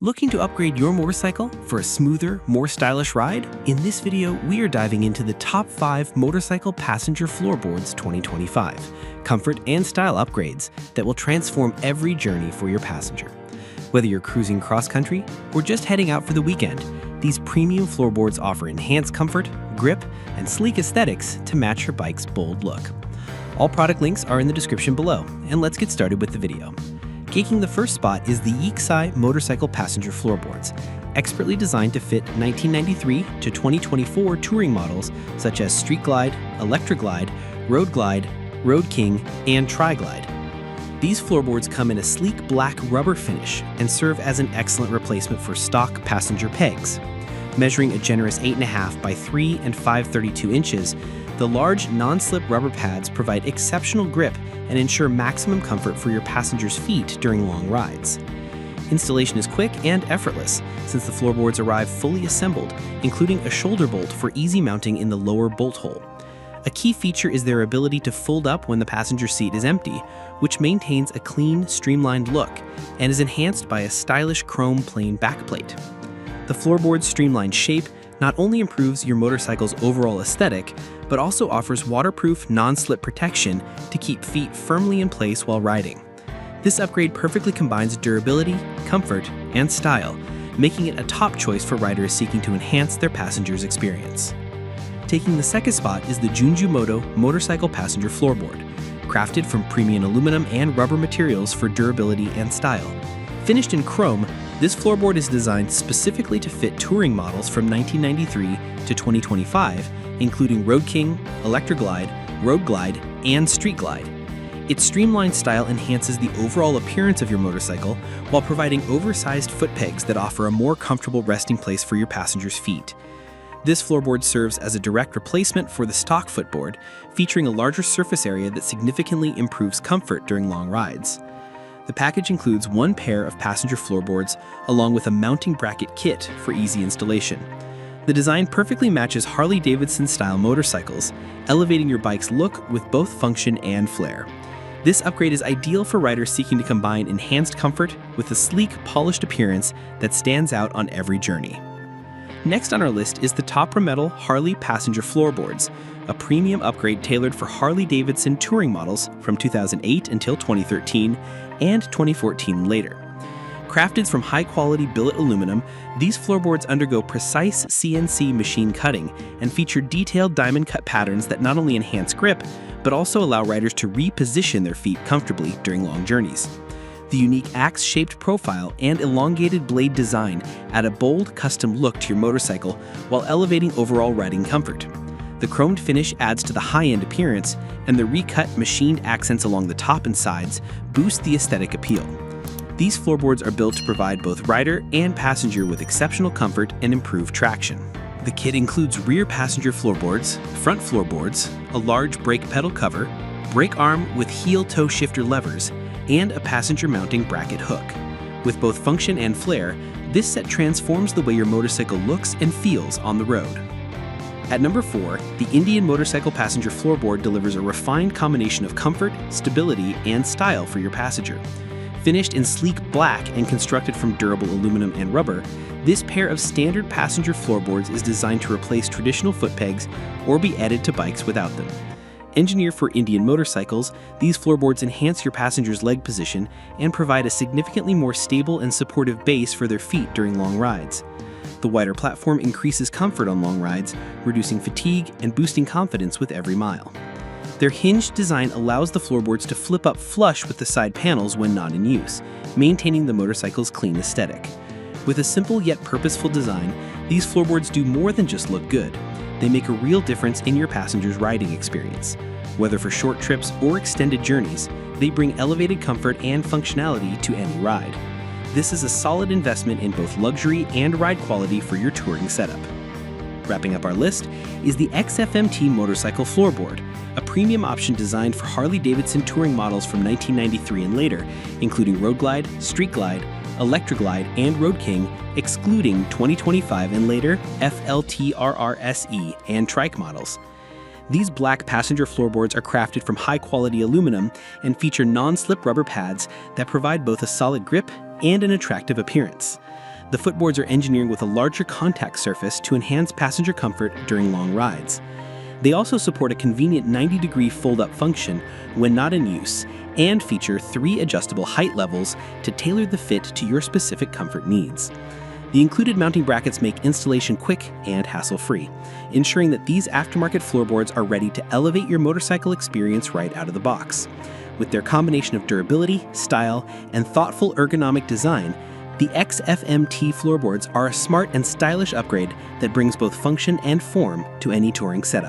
Looking to upgrade your motorcycle for a smoother, more stylish ride? In this video, we are diving into the top 5 Motorcycle Passenger Floorboards 2025, comfort and style upgrades that will transform every journey for your passenger. Whether you're cruising cross-country or just heading out for the weekend, these premium floorboards offer enhanced comfort, grip, and sleek aesthetics to match your bike's bold look. All product links are in the description below, and let's get started with the video. Taking the first spot is the Yikesai Motorcycle Passenger Floorboards, expertly designed to fit 1993 to 2024 touring models such as Street Glide, Electric Glide, Road Glide, Road King, and Tri-Glide. These floorboards come in a sleek black rubber finish and serve as an excellent replacement for stock passenger pegs. Measuring a generous 8.5 by 3 and 5/32 inches, the large non-slip rubber pads provide exceptional grip and ensure maximum comfort for your passengers' feet during long rides. Installation is quick and effortless, since the floorboards arrive fully assembled, including a shoulder bolt for easy mounting in the lower bolt hole. A key feature is their ability to fold up when the passenger seat is empty, which maintains a clean, streamlined look and is enhanced by a stylish chrome plain backplate. The floorboard's streamlined shape not only improves your motorcycle's overall aesthetic, but also offers waterproof, non-slip protection to keep feet firmly in place while riding. This upgrade perfectly combines durability, comfort, and style, making it a top choice for riders seeking to enhance their passengers' experience. Taking the second spot is the Junjumoto Motorcycle Passenger Floorboard, crafted from premium aluminum and rubber materials for durability and style. Finished in chrome, this floorboard is designed specifically to fit touring models from 1993 to 2025, including Road King, Electric Glide, Road Glide, and Street Glide. Its streamlined style enhances the overall appearance of your motorcycle while providing oversized foot pegs that offer a more comfortable resting place for your passengers' feet. This floorboard serves as a direct replacement for the stock footboard, featuring a larger surface area that significantly improves comfort during long rides. The package includes one pair of passenger floorboards along with a mounting bracket kit for easy installation. The design perfectly matches Harley-Davidson style motorcycles, elevating your bike's look with both function and flair. This upgrade is ideal for riders seeking to combine enhanced comfort with a sleek, polished appearance that stands out on every journey. Next on our list is the Toprametal Harley Passenger Floorboards, a premium upgrade tailored for Harley-Davidson touring models from 2008 until 2013 and 2014 later. Crafted from high-quality billet aluminum, these floorboards undergo precise CNC machine cutting and feature detailed diamond-cut patterns that not only enhance grip, but also allow riders to reposition their feet comfortably during long journeys. The unique axe-shaped profile and elongated blade design add a bold, custom look to your motorcycle while elevating overall riding comfort. The chromed finish adds to the high-end appearance, and the recut machined accents along the top and sides boost the aesthetic appeal. These floorboards are built to provide both rider and passenger with exceptional comfort and improved traction. The kit includes rear passenger floorboards, front floorboards, a large brake pedal cover, brake arm with heel-toe shifter levers, and a passenger mounting bracket hook. With both function and flair, this set transforms the way your motorcycle looks and feels on the road. At number 4, the Indian Motorcycle Passenger Floorboard delivers a refined combination of comfort, stability, and style for your passenger. Finished in sleek black and constructed from durable aluminum and rubber, this pair of standard passenger floorboards is designed to replace traditional foot pegs or be added to bikes without them. Engineered for Indian motorcycles, these floorboards enhance your passenger's leg position and provide a significantly more stable and supportive base for their feet during long rides. The wider platform increases comfort on long rides, reducing fatigue and boosting confidence with every mile. Their hinged design allows the floorboards to flip up flush with the side panels when not in use, maintaining the motorcycle's clean aesthetic. With a simple yet purposeful design, these floorboards do more than just look good. They make a real difference in your passenger's riding experience. Whether for short trips or extended journeys, they bring elevated comfort and functionality to any ride. This is a solid investment in both luxury and ride quality for your touring setup. Wrapping up our list is the XFMT Motorcycle Floorboard, a premium option designed for Harley-Davidson touring models from 1993 and later, including Road Glide, Street Glide, Electric Glide, and Road King, excluding 2025 and later FLT-RRSE and Trike models. These black passenger floorboards are crafted from high-quality aluminum and feature non-slip rubber pads that provide both a solid grip and an attractive appearance. The footboards are engineered with a larger contact surface to enhance passenger comfort during long rides. They also support a convenient 90-degree fold-up function when not in use, and feature 3 adjustable height levels to tailor the fit to your specific comfort needs. The included mounting brackets make installation quick and hassle-free, ensuring that these aftermarket floorboards are ready to elevate your motorcycle experience right out of the box. With their combination of durability, style, and thoughtful ergonomic design, the XFMT floorboards are a smart and stylish upgrade that brings both function and form to any touring setup.